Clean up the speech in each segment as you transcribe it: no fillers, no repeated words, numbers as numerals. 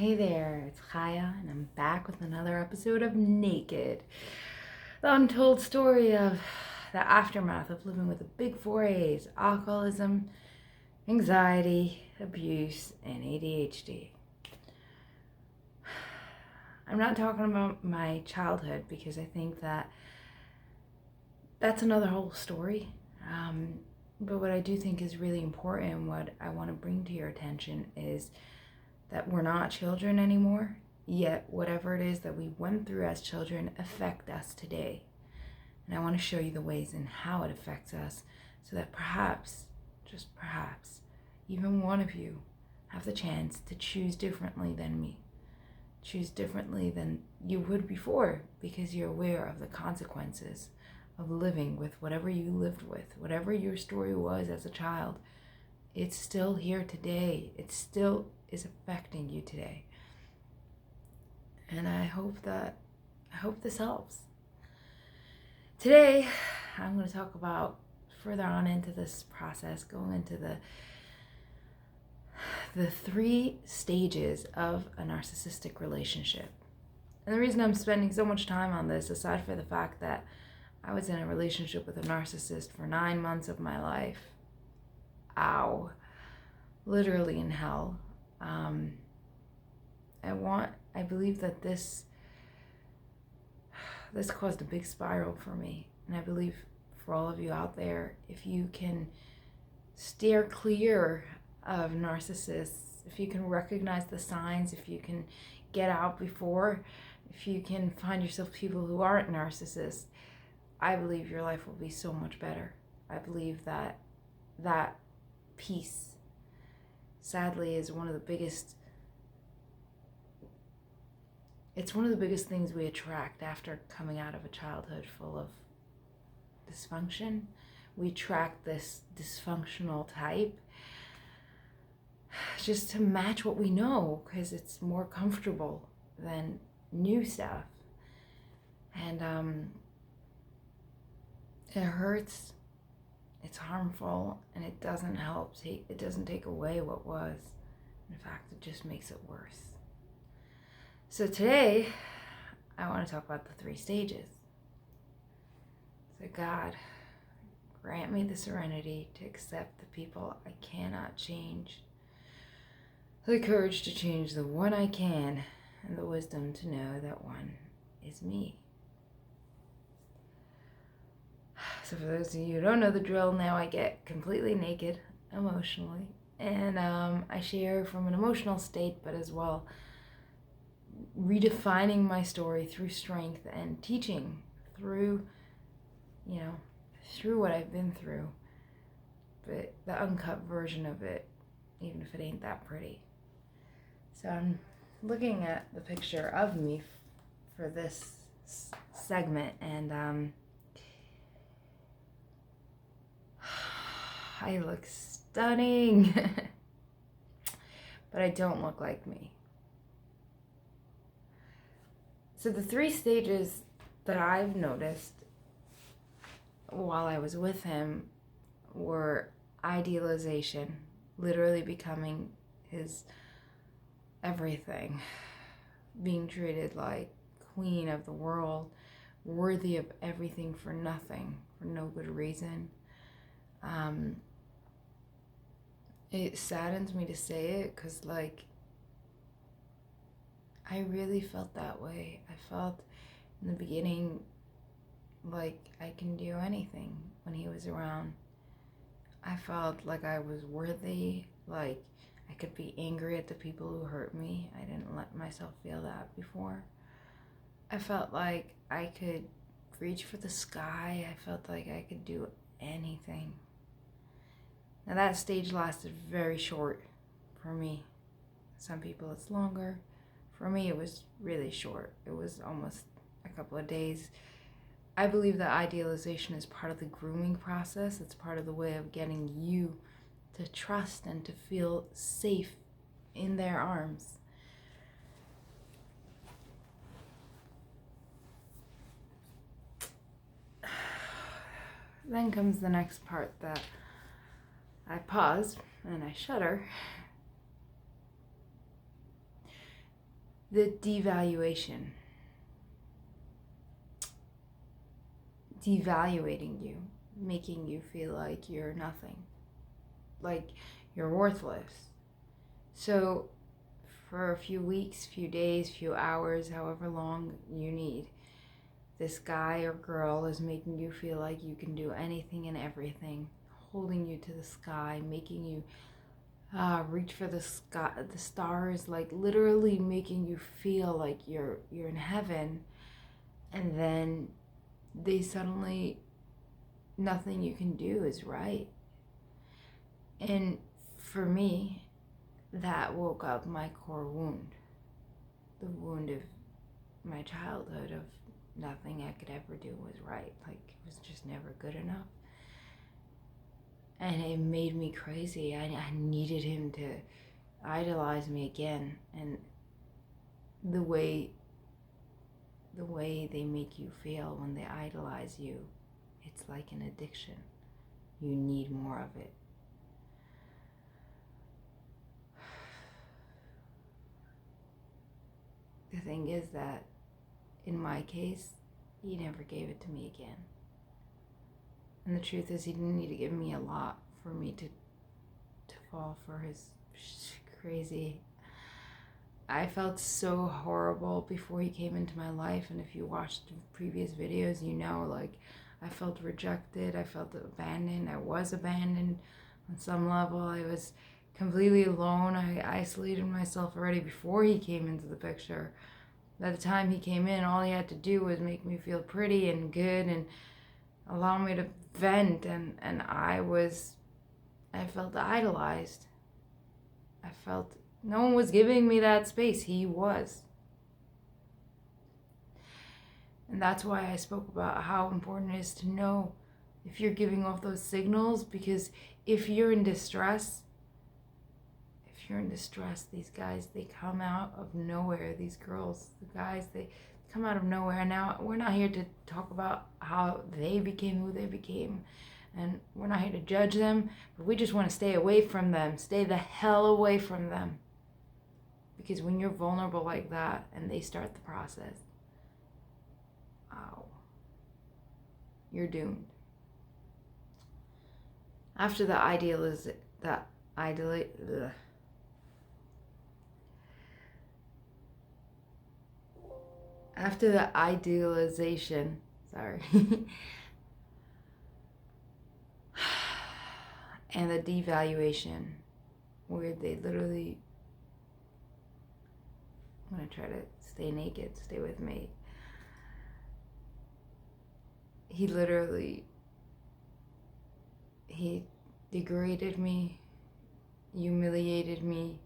Hey there, it's Chaya, and I'm back with another episode of Naked, the untold story of the aftermath of living with the big four A's: alcoholism, anxiety, abuse, and ADHD. I'm not talking about my childhood because I think that's another whole story. But what I do think is really important, and what I want to bring to your attention, is that we're not children anymore, yet whatever it is that we went through as children affect us today. And I want to show you the ways and how it affects us, so that perhaps, just perhaps, even one of you have the chance to choose differently than me. Choose differently than you would before, because you're aware of the consequences of living with whatever you lived with, whatever your story was as a child. It's still here today. It still is affecting you today. And I hope this helps. Today, I'm going to talk about, further on into this process, going into the 3 stages of a narcissistic relationship. And the reason I'm spending so much time on this, aside from the fact that I was in a relationship with a narcissist for 9 months of my life. Ow. Literally in hell. I believe that this caused a big spiral for me. And I believe for all of you out there, if you can steer clear of narcissists, if you can recognize the signs, if you can get out before, if you can find yourself people who aren't narcissists, I believe your life will be so much better. I believe that peace, sadly, is one of the biggest things we attract after coming out of a childhood full of dysfunction. We attract this dysfunctional type just to match what we know, because it's more comfortable than new stuff. And it hurts, it's harmful, and it doesn't help. It doesn't take away what was. In fact, it just makes it worse. So today, I want to talk about the 3 stages. So God, grant me the serenity to accept the people I cannot change, the courage to change the one I can, and the wisdom to know that one is me. So for those of you who don't know the drill, now I get completely naked emotionally, and I share from an emotional state, but as well redefining my story through strength and teaching through what I've been through, but the uncut version of it, even if it ain't that pretty. So I'm looking at the picture of me for this segment, and I look stunning, but I don't look like me. So the 3 stages that I've noticed while I was with him were idealization, literally becoming his everything, being treated like queen of the world, worthy of everything for nothing, for no good reason. It saddens me to say it, because I really felt that way. I felt in the beginning like I can do anything when he was around. I felt like I was worthy, like I could be angry at the people who hurt me. I didn't let myself feel that before. I felt like I could reach for the sky. I felt like I could do anything. Now that stage lasted very short for me. Some people it's longer. For me, it was really short. It was almost a couple of days. I believe that idealization is part of the grooming process. It's part of the way of getting you to trust and to feel safe in their arms. Then comes the next part that I pause and I shudder. The devaluation. Devaluating you, making you feel like you're nothing, like you're worthless. So for a few weeks, few days, few hours, however long you need, this guy or girl is making you feel like you can do anything and everything, holding you to the sky, making you reach for the sky, the stars, like literally making you feel like you're in heaven. And then they suddenly, nothing you can do is right. And for me, that woke up my core wound, the wound of my childhood, of nothing I could ever do was right. Like, it was just never good enough. And it made me crazy. I needed him to idolize me again. And the way they make you feel when they idolize you, it's like an addiction. You need more of it. The thing is that in my case, he never gave it to me again. And the truth is, he didn't need to give me a lot for me to fall for his crazy. I felt so horrible before he came into my life, and if you watched previous videos, you know, like, I felt rejected, I felt abandoned, I was abandoned on some level, I was completely alone, I isolated myself already before he came into the picture. By the time he came in, all he had to do was make me feel pretty and good and allow me to vent, and I felt idolized. I felt no one was giving me that space. He was. And that's why I spoke about how important it is to know if you're giving off those signals, because if you're in distress, these guys, they come out of nowhere. These girls, the guys, they come out of nowhere. Now, we're not here to talk about how they became who they became, and we're not here to judge them, but we just want to stay away from them. Stay the hell away from them. Because when you're vulnerable like that and they start the process, you're doomed. After the idealization, sorry, and the devaluation, where they literally, I'm gonna try to stay naked, stay with me. He degraded me, humiliated me.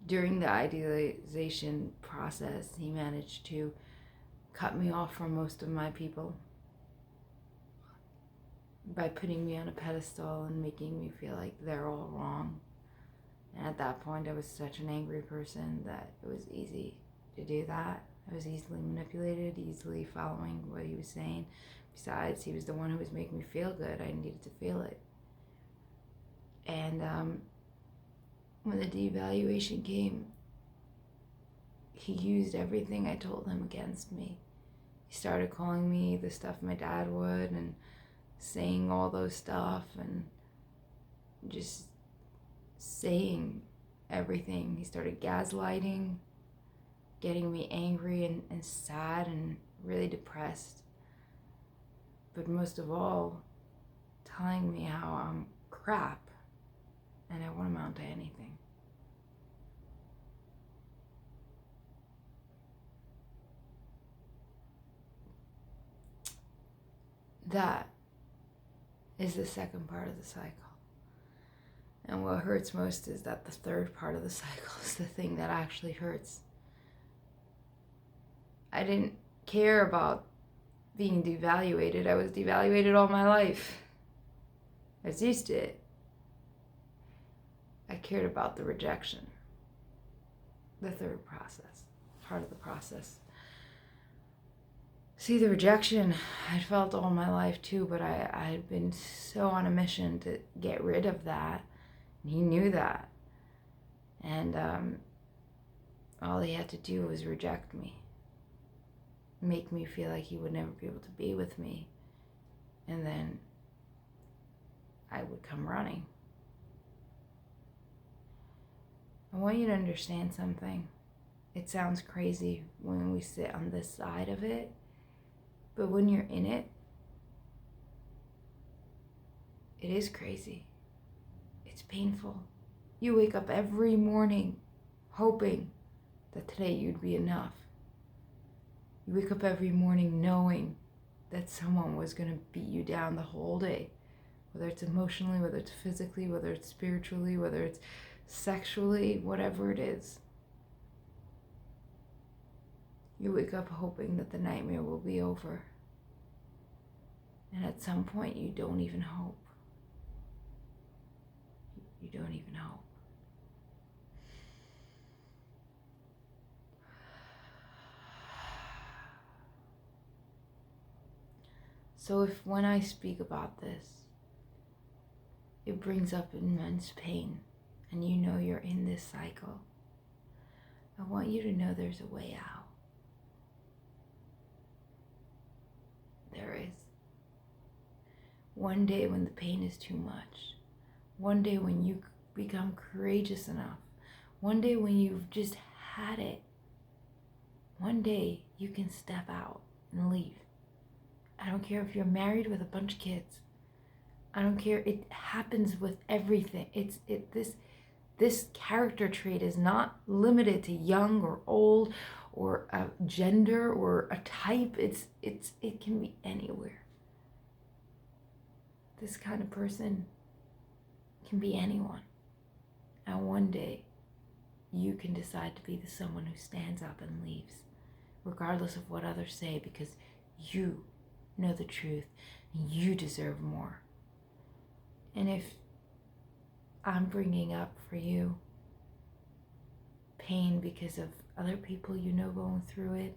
During the idealization process, he managed to cut me off from most of my people by putting me on a pedestal and making me feel like they're all wrong. And at that point, I was such an angry person that it was easy to do that. I was easily manipulated, easily following what he was saying. Besides, he was the one who was making me feel good. I needed to feel it. And when the devaluation came, he used everything I told him against me. He started calling me the stuff my dad would and saying all those stuff and just saying everything. He started gaslighting, getting me angry and sad and really depressed. But most of all, telling me how I'm crap and I won't amount to anything. That is the second part of the cycle. And what hurts most is that the third part of the cycle is the thing that actually hurts. I didn't care about being devaluated. I was devaluated all my life. I was used to it. I cared about the rejection. The third part of the process. See, the rejection, I'd felt all my life too, but I had been so on a mission to get rid of that. And he knew that. And all he had to do was reject me, make me feel like he would never be able to be with me, and then I would come running. I want you to understand something. It sounds crazy when we sit on this side of it, but when you're in it, it is crazy. It's painful. You wake up every morning hoping that today you'd be enough. You wake up every morning knowing that someone was going to beat you down the whole day, whether it's emotionally, whether it's physically, whether it's spiritually, whether it's sexually, whatever it is. You wake up hoping that the nightmare will be over. And at some point, you don't even hope. You don't even hope. So if when I speak about this, it brings up immense pain, and you know you're in this cycle, I want you to know there's a way out. There is. One day when the pain is too much, one day when you become courageous enough, one day when you've just had it, one day you can step out and leave. I don't care if you're married with a bunch of kids. I don't care. It happens with everything. This character trait is not limited to young or old or a gender or a type. It can be anywhere. This kind of person can be anyone. And one day you can decide to be the someone who stands up and leaves, regardless of what others say, because you know the truth and you deserve more. And if I'm bringing up for you pain because of other people you know going through it,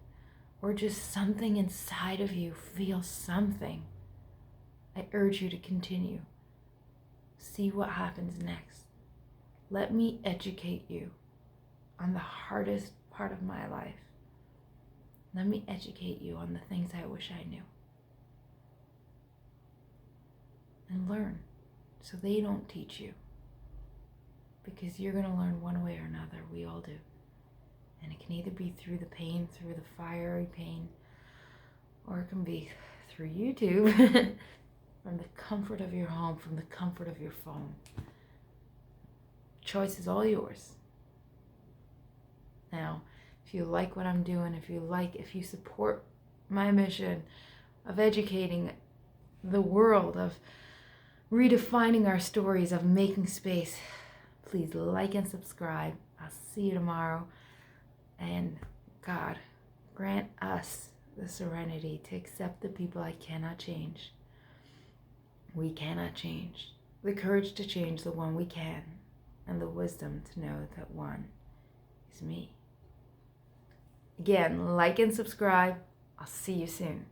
or just something inside of you feels something, I urge you to continue. See what happens next. Let me educate you on the hardest part of my life. Let me educate you on the things I wish I knew. And learn so they don't teach you. Because you're going to learn one way or another. We all do. And it can either be through the pain, through the fiery pain, or it can be through YouTube, from the comfort of your home, from the comfort of your phone. Choice is all yours. Now, if you like what I'm doing, if you support my mission of educating the world, of redefining our stories, of making space, please like and subscribe. I'll see you tomorrow. And God, grant us the serenity to accept the people I cannot change. We cannot change. The courage to change the one we can. And the wisdom to know that one is me. Again, like and subscribe. I'll see you soon.